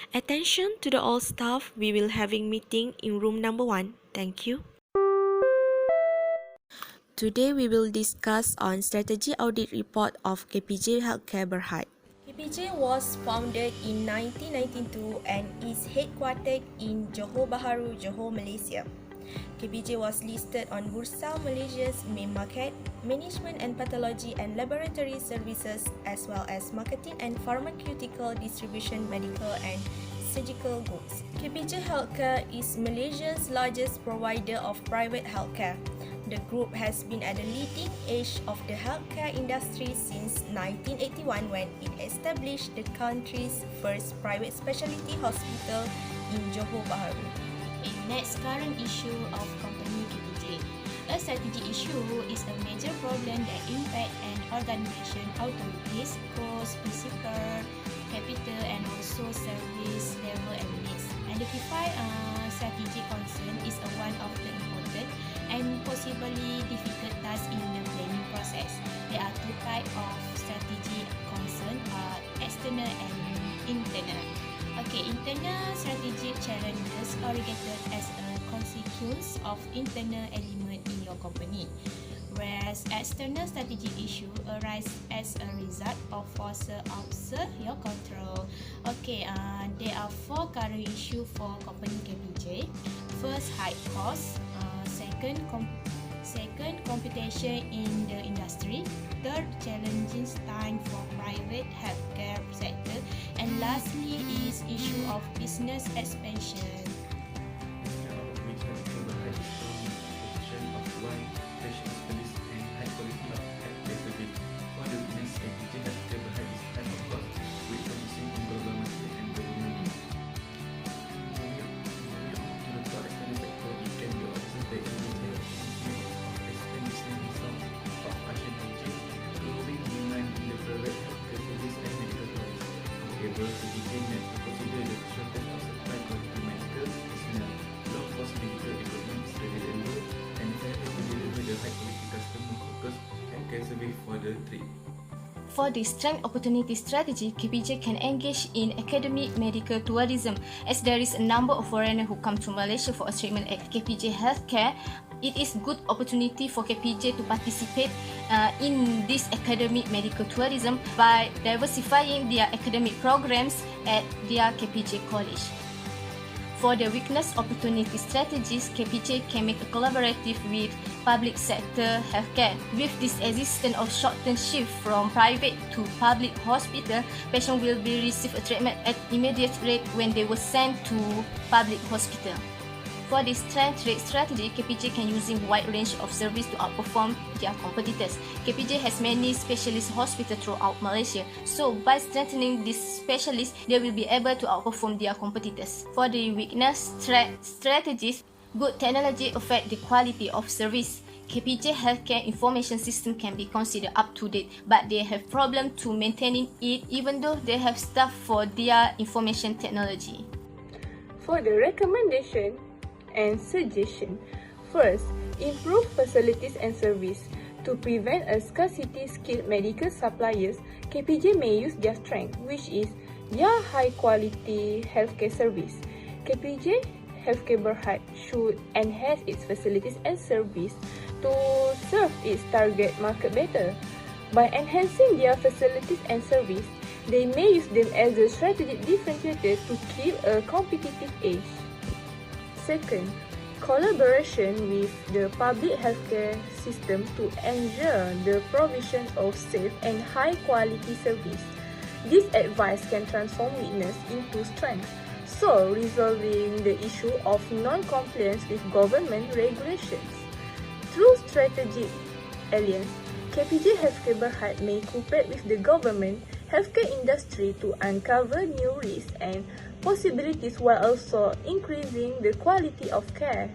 Attention to the all staff, we will having meeting in room number 1. Thank you. Today we will discuss on strategy audit report of KPJ Healthcare Berhad. KPJ was founded in 1992 and is headquartered in Johor Bahru, Johor, Malaysia. KPJ was listed on Bursa Malaysia's main market, management and pathology and laboratory services, as well as marketing and pharmaceutical distribution, medical and surgical goods. KPJ Healthcare is Malaysia's largest provider of private healthcare. The group has been at the leading edge of the healthcare industry since 1981 when it established the country's first private specialty hospital in Johor Bahru. Next, current issue of company KPJ. A strategic issue is a major problem that impact an organization authorities, cost, principal, capital and also service level and needs. Identify strategic concern is one of the important and possibly difficult tasks in the planning process. There are two types of strategic concern, external and internal. Internal strategic challenges originated as a consequence of internal element in your company, whereas external strategic issue arise as a result of forces outside your control. There are 4 current issues for company KPJ. First, high cost. Second, competition in the industry. Third, challenging time for private healthcare sector. And lastly is issue of business expansion. For the strength opportunity strategy, KPJ can engage in academic medical tourism. As there is a number of foreigners who come to Malaysia for a treatment at KPJ Healthcare, it is good opportunity for KPJ to participate in this academic medical tourism by diversifying their academic programs at their KPJ college. For the weakness opportunity strategies, KPJ can make a collaborative with public sector healthcare. With this existence of short-term shift from private to public hospital, patients will be receive a treatment at immediate rate when they were sent to public hospital. For this strength rate strategy, KPJ can using wide range of service to outperform their competitors. KPJ has many specialist hospitals throughout Malaysia, so by strengthening these specialists, they will be able to outperform their competitors. For the weakness strategies, good technology affect the quality of service. KPJ Healthcare information system can be considered up to date, but they have problem to maintaining it even though they have staff for their information technology. For the recommendation and suggestion, first, improve facilities and service. To prevent a scarcity skilled medical suppliers, KPJ may use their strength, which is their high quality healthcare service. KPJ Healthcare Berhad should enhance its facilities and service to serve its target market better. By enhancing their facilities and service, they may use them as a strategic differentiator to keep a competitive edge. Second, collaboration with the public healthcare system to ensure the provision of safe and high quality service. This advice can transform weakness into strength, so resolving the issue of non-compliance with government regulations. Through strategic alliance, KPJ Healthcare Berhad may cooperate with the government healthcare industry to uncover new risks and possibilities while also increasing the quality of care.